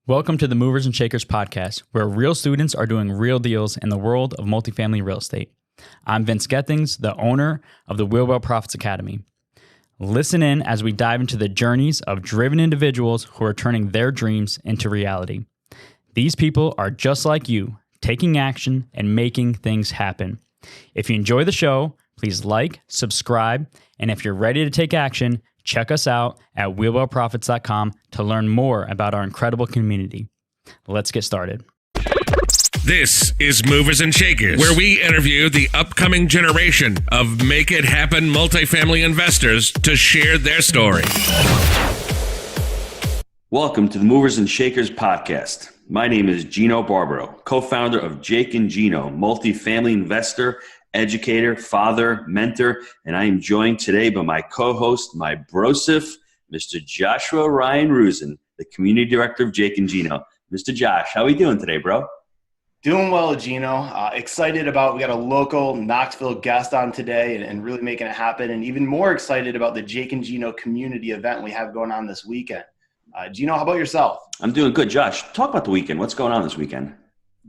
Welcome to the Movers and Shakers podcast, where real students are doing real deals in the world of multifamily real estate. I'm Vince Gethings, the owner of the Wheelwell Profits Academy. Listen in as we dive into the journeys of driven individuals who are turning their dreams into reality. These people are just like you, taking action and making things happen. If you enjoy the show, please like, subscribe, and if you're ready to take action, check us out at wheelwellprofits.com to learn more about our incredible community. Let's get started. This is Movers and Shakers, where we interview the upcoming generation of make it happen multifamily investors to share their story. Welcome to the Movers and Shakers podcast. My name is Gino Barbaro, co-founder of Jake and Gino, multifamily investor, educator, father, mentor, and I am joined today by my co-host, my brosif, Mr. Joshua Ryan Rusin, the community director of Jake and Gino. Mr. Josh, how are we doing today, bro? Doing well, Gino. Excited we got a local Knoxville guest on today and really making it happen, and even more excited about the Jake and Gino community event we have going on this weekend. Gino, how about yourself? I'm doing good. Josh, talk about the weekend. What's going on this weekend?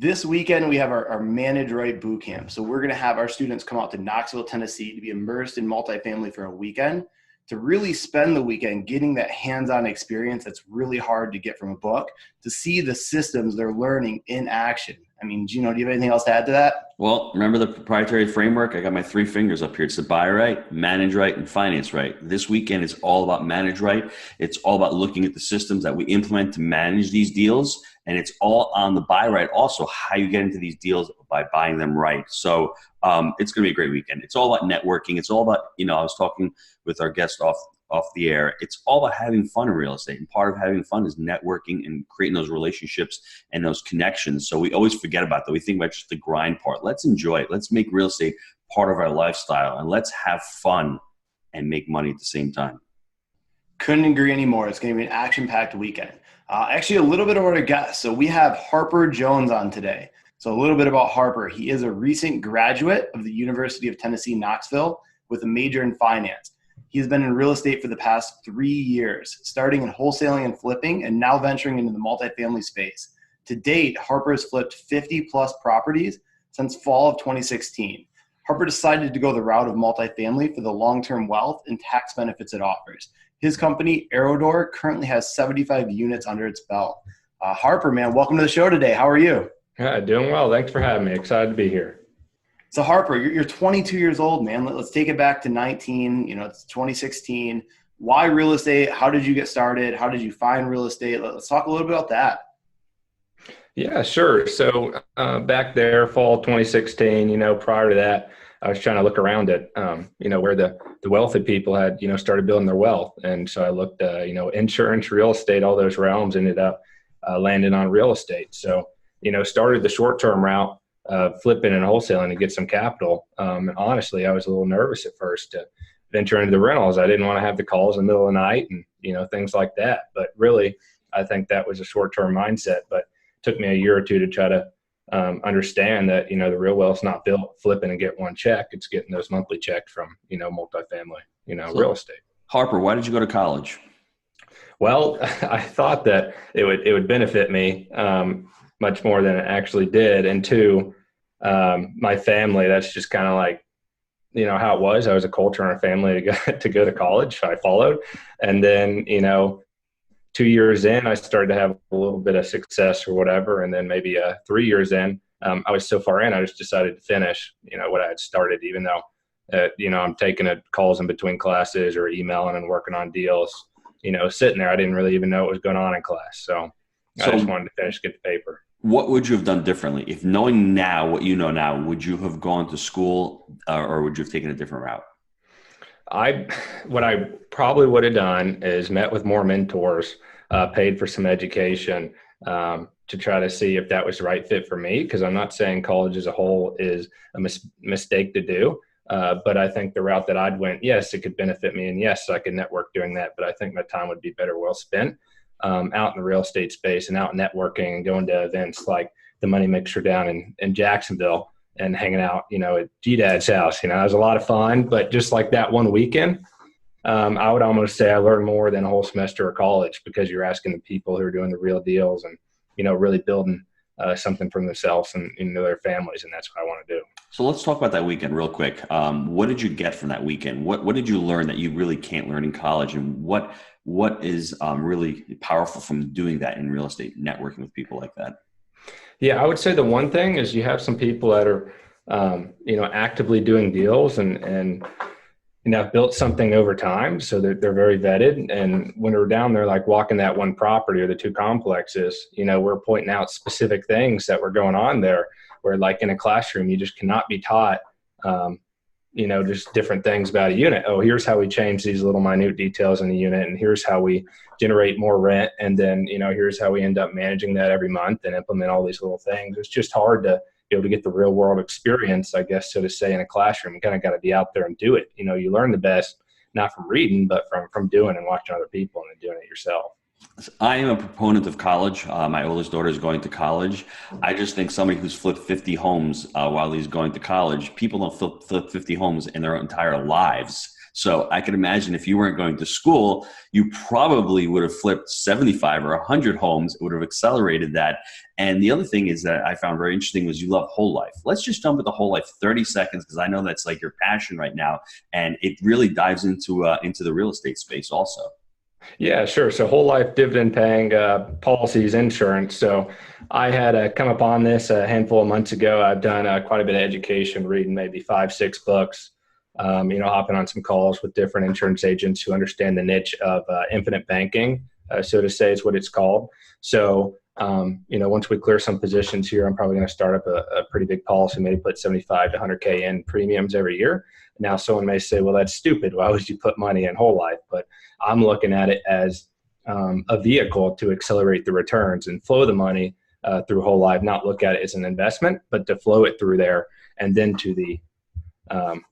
This weekend, we have our Manage Right boot camp. So we're going to have our students come out to Knoxville, Tennessee to be immersed in multifamily for a weekend, to really spend the weekend getting that hands-on experience that's really hard to get from a book, to see the systems they're learning in action. I mean, Gino, do you have anything else to add to that? Well, remember the proprietary framework? I got my three fingers up here. It's to buy right, manage right, and finance right. This weekend is all about manage right. It's all about looking at the systems that we implement to manage these deals. And it's all on the buy right also, how you get into these deals by buying them right. So it's going to be a great weekend. It's all about networking. It's all about, I was talking with our guest off the air. It's all about having fun in real estate. And part of having fun is networking and creating those relationships and those connections. So we always forget about that. We think about just the grind part. Let's enjoy it. Let's make real estate part of our lifestyle. And let's have fun and make money at the same time. Couldn't agree anymore. It's going to be an action-packed weekend. Actually, a little bit of our guests. So we have Harper Jones on today. So a little bit about Harper. He is a recent graduate of the University of Tennessee, Knoxville, with a major in finance. He's been in real estate for the past 3 years, starting in wholesaling and flipping, and now venturing into the multifamily space. To date, Harper has flipped 50-plus properties since fall of 2016. Harper decided to go the route of multifamily for the long-term wealth and tax benefits it offers. His company, Aerodor, currently has 75 units under its belt. Harper, man, welcome to the show today. How are you? Doing well. Thanks for having me. Excited to be here. So Harper, you're 22 years old, man. Let's take it back to 19. It's 2016. Why real estate? How did you get started? How did you find real estate? Let's talk a little bit about that. Yeah, sure. So back there, fall 2016, prior to that, I was trying to look around at, where the wealthy people had, started building their wealth. And so I looked, insurance, real estate, all those realms, ended up landing on real estate. So, started the short-term route, flipping and wholesaling to get some capital. And honestly, I was a little nervous at first to venture into the rentals. I didn't want to have the calls in the middle of the night and, things like that. But really, I think that was a short-term mindset. But it took me a year or two to try to understand that, the real wealth's not built flipping and get one check. It's getting those monthly checks from, multifamily, real estate. Harper, why did you go to college? Well, I thought that it would benefit me much more than it actually did. And two, my family, that's just kind of like, how it was. I was a culture in our family to go to college. I followed. And then, 2 years in, I started to have a little bit of success or whatever. And then maybe 3 years in, I was so far in, I just decided to finish, what I had started, even though, I'm taking calls in between classes or emailing and working on deals, sitting there. I didn't really even know what was going on in class. So I just wanted to finish, get the paper. What would you have done differently? If knowing now what you know now, would you have gone to school or would you have taken a different route? What I probably would have done is met with more mentors, paid for some education to try to see if that was the right fit for me. Because I'm not saying college as a whole is a mistake to do, but I think the route that I'd went, yes, it could benefit me, and yes, I could network doing that. But I think my time would be better well spent out in the real estate space and out networking and going to events like the Money Mixer down in Jacksonville and hanging out, at G-Dad's house. It was a lot of fun, but just like that one weekend, I would almost say I learned more than a whole semester of college because you're asking the people who are doing the real deals and really building something for themselves and their families. And that's what I want to do. So let's talk about that weekend real quick. What did you get from that weekend? What did you learn that you really can't learn in college? And what is really powerful from doing that in real estate, networking with people like that? Yeah, I would say the one thing is you have some people that are, actively doing deals and have built something over time. So they're very vetted. And when we're down there, like walking that one property or the two complexes, we're pointing out specific things that were going on there where, like in a classroom, you just cannot be taught, just different things about a unit. Oh, here's how we change these little minute details in the unit. And here's how we generate more rent. And then, here's how we end up managing that every month and implement all these little things. It's just hard to be able to get the real world experience, I guess, so to say, in a classroom. You kind of got to be out there and do it. You learn the best, not from reading, but from doing and watching other people and then doing it yourself. I am a proponent of college. My oldest daughter is going to college. I just think somebody who's flipped 50 homes while he's going to college, people don't flip 50 homes in their entire lives. So I can imagine if you weren't going to school, you probably would have flipped 75 or 100 homes. It would have accelerated that. And the other thing is that I found very interesting was you love whole life. Let's just jump into whole life 30 seconds because I know that's like your passion right now. And it really dives into the real estate space also. Yeah, sure. So whole life dividend paying policies, insurance. So I had come upon this a handful of months ago. I've done quite a bit of education, reading maybe 5-6 books, hopping on some calls with different insurance agents who understand the niche of infinite banking, so to say is what it's called. So, once we clear some positions here, I'm probably going to start up a pretty big policy, maybe put 75 to 100K in premiums every year. Now, someone may say, well, that's stupid. Why would you put money in whole life? But I'm looking at it as a vehicle to accelerate the returns and flow the money through whole life, not look at it as an investment, but to flow it through there and then to the,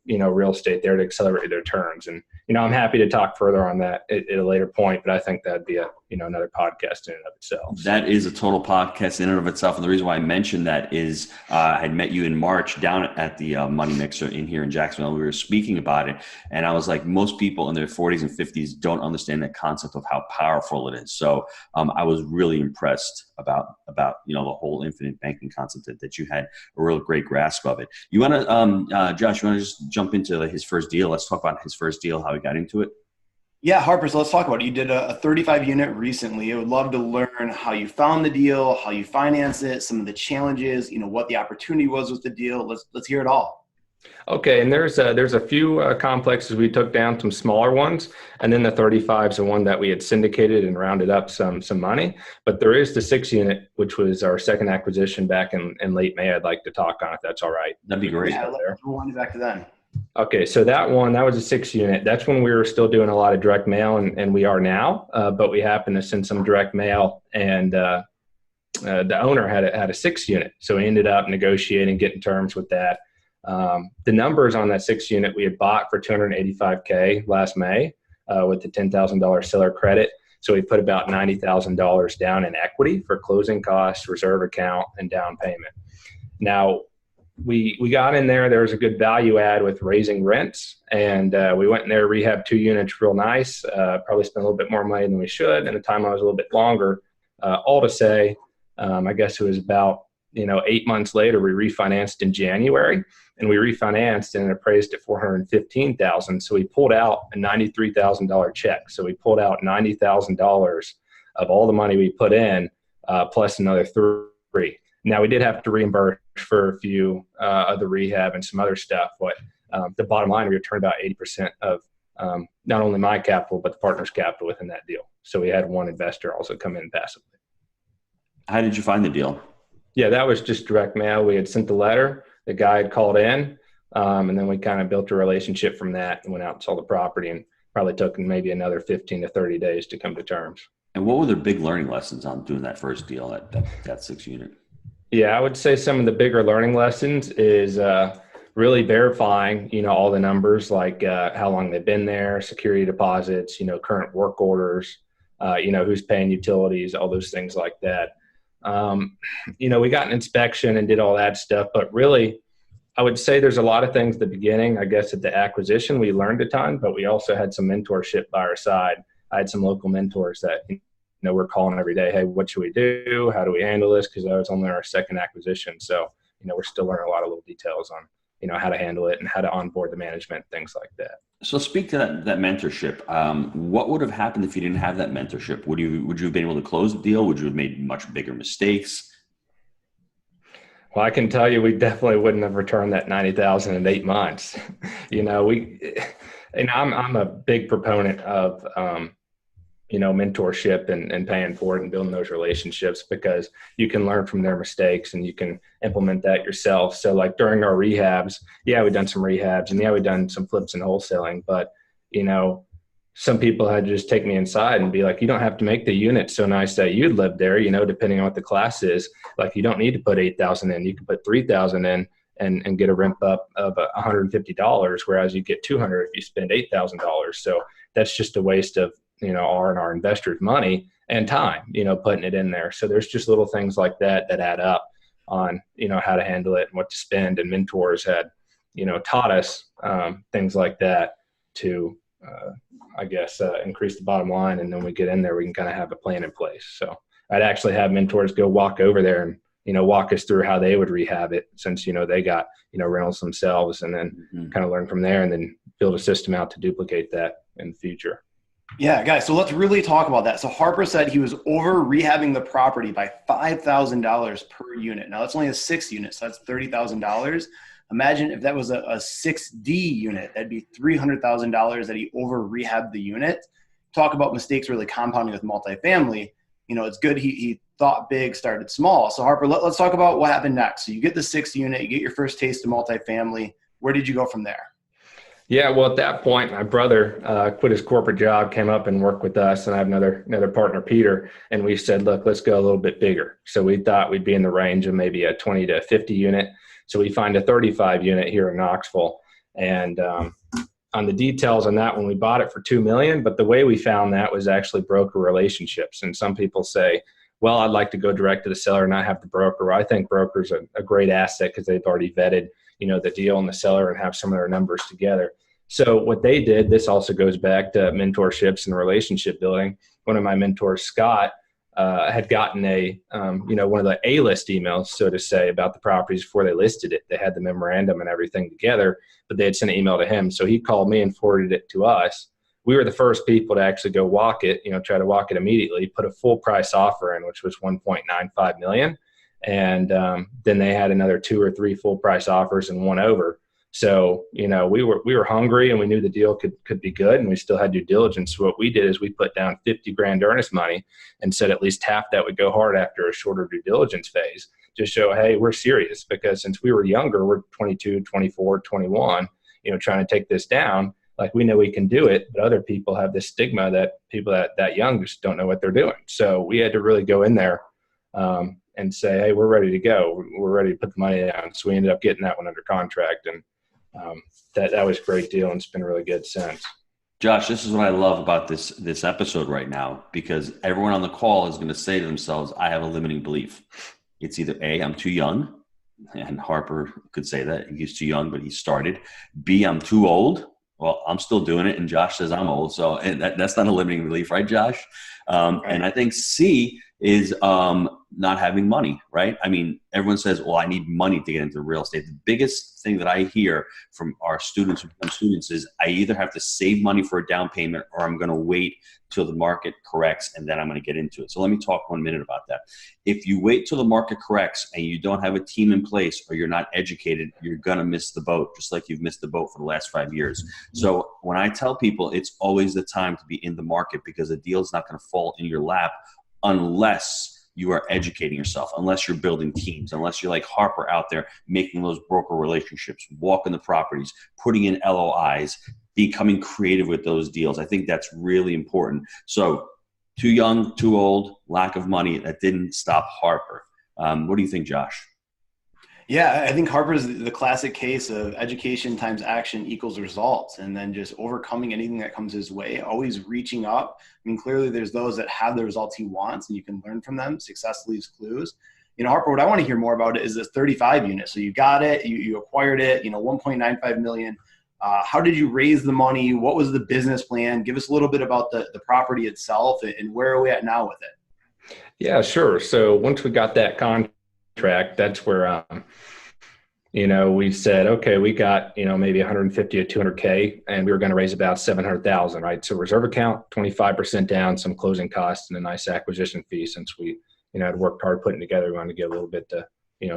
real estate there to accelerate the returns. And, I'm happy to talk further on that at a later point, but I think that'd be another podcast in and of itself. That is a total podcast in and of itself. And the reason why I mentioned that is I had met you in March down at the Money Mixer in here in Jacksonville. We were speaking about it. And I was like, most people in their 40s and 50s don't understand the concept of how powerful it is. So I was really impressed about the whole infinite banking concept that you had a real great grasp of it. You want to, Josh, you want to just jump into his first deal? Let's talk about his first deal, how he got into it. Yeah, Harper, so let's talk about it. You did a 35 unit recently. I would love to learn how you found the deal, how you financed it, some of the challenges, what the opportunity was with the deal. Let's hear it all. Okay, and there's a few complexes we took down, some smaller ones, and then the 35 is the one that we had syndicated and rounded up some money. But there is the 6 unit, which was our second acquisition back in late May. I'd like to talk on if that's all right. That'd be great. Yeah, let's rewind back to then. Okay, so that was a 6 unit. That's when we were still doing a lot of direct mail, and we are now. But we happened to send some direct mail, and the owner had a 6 unit. So we ended up negotiating, getting terms with that. The numbers on that 6 unit we had bought for $285K last May with the $10,000 seller credit. So we put about $90,000 down in equity for closing costs, reserve account, and down payment. Now, we got in there. There was a good value add with raising rents, and we went in there, rehabbed 2 units real nice, probably spent a little bit more money than we should, and the time I was a little bit longer. All to say, I guess it was about 8 months later, we refinanced in January, and we refinanced and it appraised at $415,000. So we pulled out a $93,000 check. So we pulled out $90,000 of all the money we put in, plus another $3. Now we did have to reimburse for a few of the rehab and some other stuff, but the bottom line, we returned about 80% of not only my capital, but the partner's capital within that deal. So we had one investor also come in passively. How did you find the deal? Yeah, that was just direct mail. We had sent the letter. The guy had called in, and then we kind of built a relationship from that and went out and saw the property, and probably took maybe another 15 to 30 days to come to terms. And what were the big learning lessons on doing that first deal at that 6 unit? Yeah, I would say some of the bigger learning lessons is really verifying, all the numbers, like how long they've been there, security deposits, current work orders, who's paying utilities, all those things like that. We got an inspection and did all that stuff, but really, I would say there's a lot of things at the beginning. I guess at the acquisition, we learned a ton, but we also had some mentorship by our side. I had some local mentors that we're calling every day, hey, what should we do? How do we handle this? Because that was only our second acquisition. So, we're still learning a lot of little details on, how to handle it and how to onboard the management, things like that. So speak to that mentorship. What would have happened if you didn't have that mentorship? Would you have been able to close the deal? Would you have made much bigger mistakes? Well, I can tell you, we definitely wouldn't have returned that 90,000 in 8 months. I'm a big proponent of, mentorship and paying for it and building those relationships, because you can learn from their mistakes and you can implement that yourself. So like during our rehabs, we've done some rehabs and we've done some flips and wholesaling, but some people had to just take me inside and be like, you don't have to make the unit so nice that you'd live there, depending on what the class is. Like, you don't need to put 8,000 in, you can put 3,000 in and get a rent up of $150, whereas you get 200 if you spend $8,000. So that's just a waste of our investors' money and time, putting it in there. So there's just little things like that add up on, how to handle it and what to spend. And mentors had, taught us things like that to, increase the bottom line. And then we get in there, we can kind of have a plan in place. So I'd actually have mentors go walk over there and, walk us through how they would rehab it, since, they got, rentals themselves, and then kind of learn from there and then build a system out to duplicate that in the future. Yeah, guys, so let's really talk about that. So Harper said he was over rehabbing the property by $5,000 per unit. Now, that's only a 6 unit, so that's $30,000. Imagine if that was a 6D unit, that'd be $300,000 that he over rehabbed the unit. Talk about mistakes really compounding with multifamily. It's good he thought big, started small. So Harper, let's talk about what happened next. So you get the 6 unit, you get your first taste of multifamily. Where did you go from there? Yeah, well, at that point, my brother quit his corporate job, came up and worked with us, and I have another partner, Peter, and we said, look, let's go a little bit bigger. So we thought we'd be in the range of maybe a 20 to 50 unit. So we find a 35 unit here in Knoxville, and on the details on that one, we bought it for $2 million, but the way we found that was actually broker relationships. And some people say, well, I'd like to go direct to the seller and not have the broker. Well, I think brokers are a great asset because they've already vetted the deal and the seller and have some of their numbers together. So what they did, this also goes back to mentorships and relationship building. One of my mentors, Scott, had gotten one of the A-list emails, so to say, about the properties before they listed it. They had the memorandum and everything together, but they had sent an email to him. So he called me and forwarded it to us. We were the first people to actually go walk it, try to walk it immediately, put a full price offer in, which was $1.95 million. And then they had another 2 or 3 full price offers and one over. So, we were hungry and we knew the deal could be good, and we still had due diligence. So what we did is we put down $50,000 earnest money and said at least half that would go hard after a shorter due diligence phase to show, hey, we're serious, because since we were younger, we're 22, 24, 21, trying to take this down. Like, we know we can do it, but other people have this stigma that people that young just don't know what they're doing. So we had to really go in there and say, hey, we're ready to go. We're ready to put the money down. So we ended up getting that one under contract, and that was a great deal, and it's been really good since. Josh, this is what I love about this episode right now, because everyone on the call is going to say to themselves, I have a limiting belief. It's either A, I'm too young, and Harper could say that. He's too young, but he started. B, I'm too old. Well, I'm still doing it, and Josh says I'm old. So that's not a limiting belief, right, Josh? Right. And I think C is not having money, right? I mean, everyone says, well, I need money to get into real estate. The biggest thing that I hear from our students is I either have to save money for a down payment, or I'm going to wait till the market corrects and then I'm going to get into it. So let me talk 1 minute about that. If you wait till the market corrects and you don't have a team in place, or you're not educated, you're going to miss the boat, just like you've missed the boat for the last 5 years. So when I tell people it's always the time to be in the market, because a deal is not going to fall in your lap unless you are educating yourself, unless you're building teams, unless you're like Harper out there making those broker relationships, walking the properties, putting in LOIs, becoming creative with those deals. I think that's really important. So too young, too old, lack of money, that didn't stop Harper. What do you think, Josh? Yeah, I think Harper's the classic case of education times action equals results, and then just overcoming anything that comes his way, always reaching up. I mean, clearly there's those that have the results he wants, and you can learn from them. Success leaves clues. Harper, what I want to hear more about is this 35 unit. So you got it, you acquired it, $1.95 million. How did you raise the money? What was the business plan? Give us a little bit about the property itself and where are we at now with it? Yeah, sure. So once we got that contract, that's where, we said, okay, we got, maybe 150 to 200K and we were going to raise about 700,000, right? So reserve account, 25% down, some closing costs and a nice acquisition fee since we, had worked hard putting together. We wanted to get a little bit to,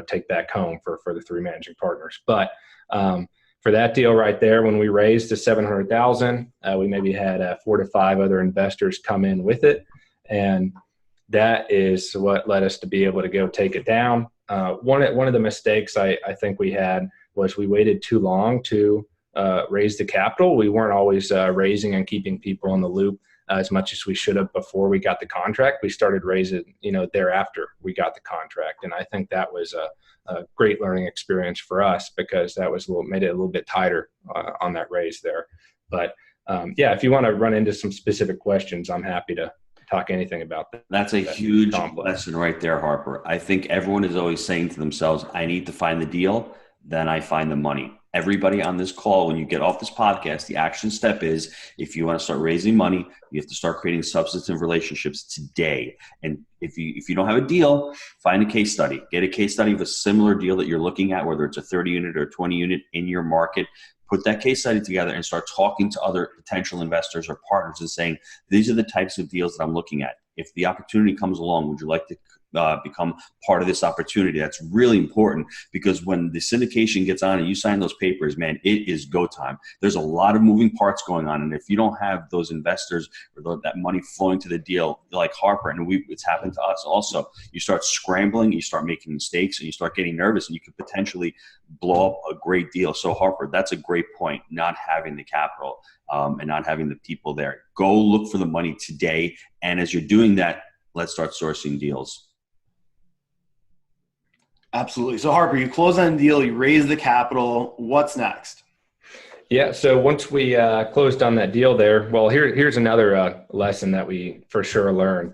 take back home for the three managing partners. But, for that deal right there, when we raised the 700,000, we maybe had 4 to 5 other investors come in with it. And that is what led us to be able to go take it down. One of the mistakes I think we had was we waited too long to raise the capital. We weren't always raising and keeping people in the loop as much as we should have before we got the contract. We started raising, thereafter we got the contract. And I think that was a great learning experience for us because that was made it a little bit tighter on that raise there. But if you want to run into some specific questions, I'm happy to talk anything about that. That's a huge lesson right there, Harper. I think everyone is always saying to themselves, I need to find the deal, then I find the money. Everybody on this call, when you get off this podcast, the action step is if you want to start raising money, you have to start creating substantive relationships today. And if you don't have a deal, find a case study. Get a case study of a similar deal that you're looking at, whether it's a 30 unit or 20 unit in your market. Put that case study together and start talking to other potential investors or partners and saying, these are the types of deals that I'm looking at. If the opportunity comes along, would you like to become part of this opportunity? That's really important because when the syndication gets on and you sign those papers, man, it is go time. There's a lot of moving parts going on. And if you don't have those investors or that money flowing to the deal like Harper, and it's happened to us also, you start scrambling, you start making mistakes and you start getting nervous and you could potentially blow up a great deal. So Harper, that's a great point, not having the capital and not having the people there. Go look for the money today. And as you're doing that, let's start sourcing deals. Absolutely. So Harper, you close on the deal, you raise the capital. What's next? Yeah. So once we closed on that deal there, well, here's another lesson that we for sure learned.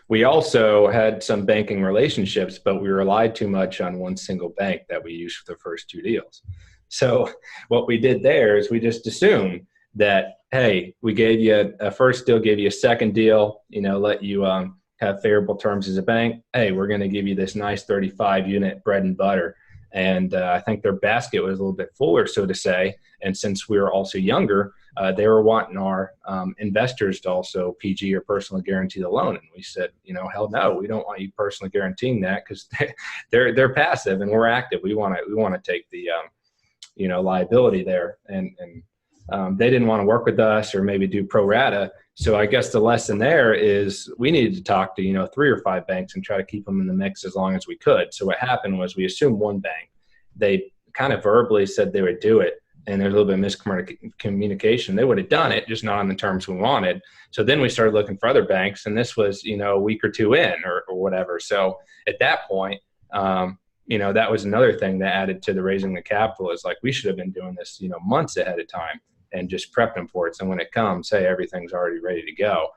We also had some banking relationships, but we relied too much on one single bank that we used for the first 2 deals. So what we did there is we just assumed that, hey, we gave you a first deal, gave you a second deal, let you have favorable terms as a bank. Hey, we're going to give you this nice 35 unit bread and butter. And I think their basket was a little bit fuller, so to say. And since we were also younger, they were wanting our investors to also PG or personally guarantee the loan. And we said, hell no, we don't want you personally guaranteeing that because they're passive and we're active. We want to take the liability there. And they didn't want to work with us or maybe do pro rata. So I guess the lesson there is we needed to talk to, 3 or 5 banks and try to keep them in the mix as long as we could. So what happened was we assumed one bank. They kind of verbally said they would do it. And there's a little bit of miscommunication. They would have done it, just not on the terms we wanted. So then we started looking for other banks. And this was, a week or 2 in or whatever. So at that point, that was another thing that added to the raising the capital is like we should have been doing this, months ahead of time. And just prep them for it. So when it comes, hey, everything's already ready to go.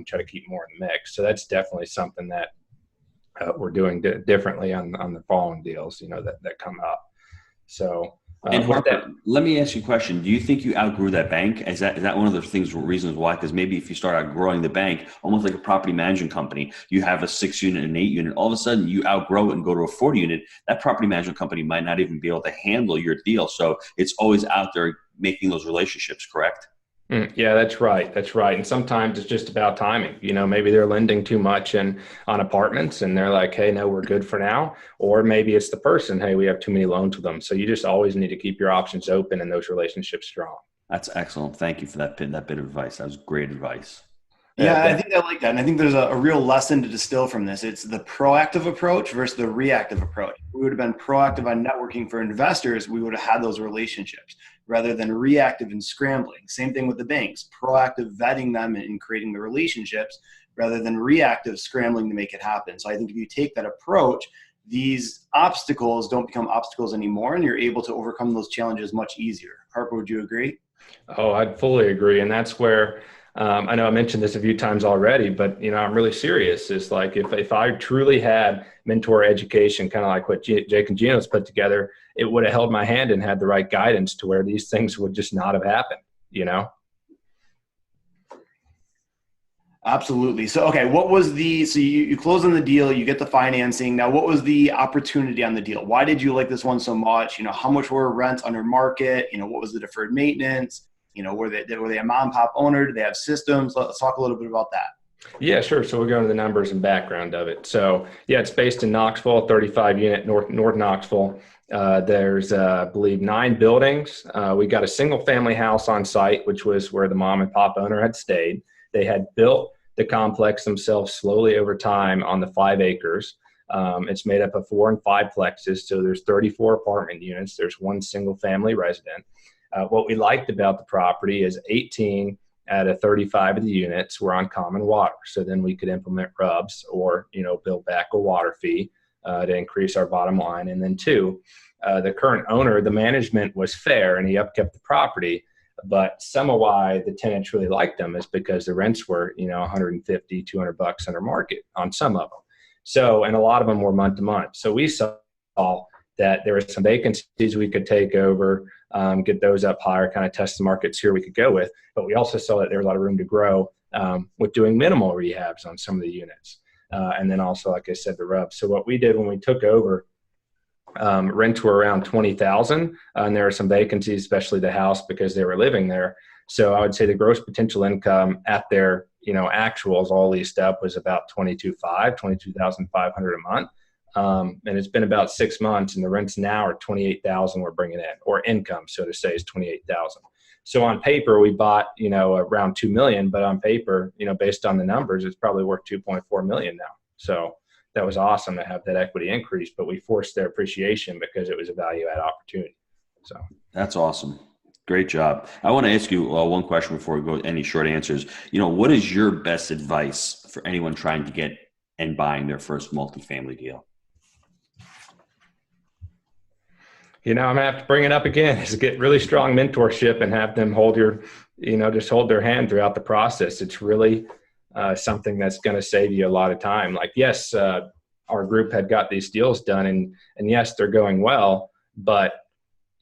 Try to keep more in the mix. So that's definitely something that we're doing differently on the following deals, that come up. So, and Harper, let me ask you a question. Do you think you outgrew that bank? Is that one of the reasons why? Because maybe if you start outgrowing the bank, almost like a property management company, you have a 6 unit and 8 unit, all of a sudden you outgrow it and go to a 40 unit. That property management company might not even be able to handle your deal. So it's always out there making those relationships, correct? Yeah, that's right. That's right. And sometimes it's just about timing. Maybe they're lending too much on apartments and they're like, hey, no, we're good for now. Or maybe it's the person, hey, we have too many loans with them. So you just always need to keep your options open and those relationships strong. That's excellent. Thank you for that bit of advice. That was great advice. Yeah, I think I like that. And I think there's a real lesson to distill from this. It's the proactive approach versus the reactive approach. We would have been proactive on networking for investors. We would have had those relationships rather than reactive and scrambling. Same thing with the banks, proactive vetting them and creating the relationships rather than reactive scrambling to make it happen. So I think if you take that approach, these obstacles don't become obstacles anymore and you're able to overcome those challenges much easier. Harper, would you agree? Oh, I'd fully agree. And that's where I know I mentioned this a few times already, but I'm really serious. It's like if I truly had mentor education, kind of like what Jake and Gino's put together, it would have held my hand and had the right guidance to where these things would just not have happened. Absolutely. So, okay, what was so you close on the deal, you get the financing. Now, what was the opportunity on the deal? Why did you like this one so much? How much were rents under market? What was the deferred maintenance? Were they a mom and pop owner? Did they have systems? Let's talk a little bit about that. Yeah, sure. So we'll go into the numbers and background of it. So yeah, it's based in Knoxville, 35 unit North Knoxville. There's, I believe, 9 buildings. We got a single family house on site, which was where the mom and pop owner had stayed. They had built the complex themselves slowly over time on the 5 acres. It's made up of 4 and 5 plexes. So there's 34 apartment units. There's 1 single family resident. What we liked about the property is 18 out of 35 of the units were on common water. So then we could implement RUBS or, build back a water fee to increase our bottom line. And then 2, the current owner, the management was fair and he upkept the property. But some of why the tenants really liked them is because the rents were, $150, $200 under market on some of them. So, and a lot of them were month to month. So we saw that there were some vacancies we could take over, get those up higher, kind of test the markets here we could go with. But we also saw that there was a lot of room to grow with doing minimal rehabs on some of the units. And then also, like I said, the RUB. So what we did when we took over, rents were around $20,000, and there were some vacancies, especially the house, because they were living there. So I would say the gross potential income at their, actuals all leased up was about $22,500 a month. And it's been about 6 months, and the rents now are $28,000 we're bringing in, or income, so to say, is $28,000. So on paper, we bought, around $2 million, but on paper, based on the numbers, it's probably worth $2.4 million now. So that was awesome to have that equity increase, but we forced their appreciation because it was a value add opportunity. So that's awesome. Great job. I want to ask you one question before we go any short answers. What is your best advice for anyone trying to get and buying their first multifamily deal? I'm going to have to bring it up again, is get really strong mentorship and have them hold just hold their hand throughout the process. It's really something that's going to save you a lot of time. Like, yes, our group had got these deals done and yes, they're going well, but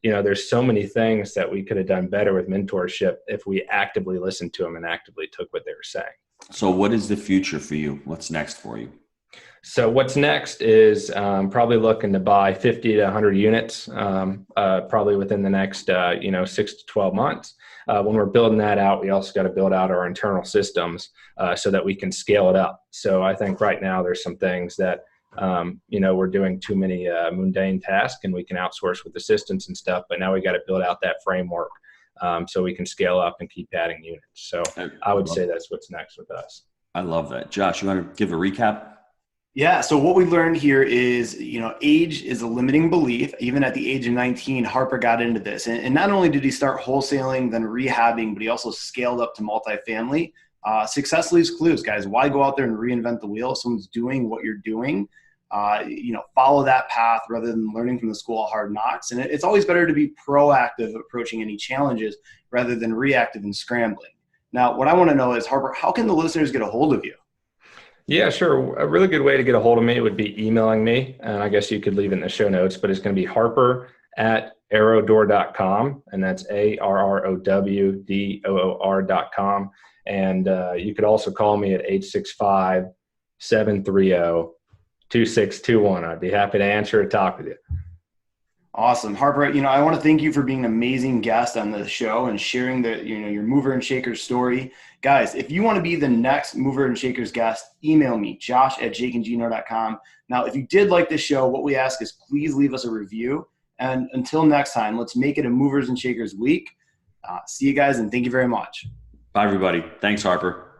there's so many things that we could have done better with mentorship if we actively listened to them and actively took what they were saying. So what is the future for you? What's next for you? So what's next is probably looking to buy 50 to 100 units, probably within the next, 6 to 12 months. When we're building that out, we also got to build out our internal systems so that we can scale it up. So I think right now there's some things that, we're doing too many mundane tasks, and we can outsource with assistants and stuff, but now we got to build out that framework so we can scale up and keep adding units. So I would say that's what's next with us. I love that. Josh, you want to give a recap? Yeah. So what we learned here is, age is a limiting belief. Even at the age of 19, Harper got into this. And not only did he start wholesaling, then rehabbing, but he also scaled up to multifamily. Success leaves clues, guys. Why go out there and reinvent the wheel? If someone's doing what you're doing, follow that path rather than learning from the school of hard knocks. And it's always better to be proactive approaching any challenges rather than reactive and scrambling. Now, what I want to know is, Harper, how can the listeners get a hold of you? Yeah, sure. A really good way to get a hold of me would be emailing me. And I guess you could leave it in the show notes, but it's going to be harper@arrowdoor.com. And that's ARROWDOOR.com. And you could also call me at 865-730-2621. I'd be happy to answer or talk with you. Awesome. Harper, I want to thank you for being an amazing guest on the show and sharing your mover and shakers story. Guys, if you want to be the next mover and shakers guest, email me, josh@jakeandgino.com. Now, if you did like this show, what we ask is please leave us a review. And until next time, let's make it a movers and shakers week. See you guys, and thank you very much. Bye, everybody. Thanks, Harper.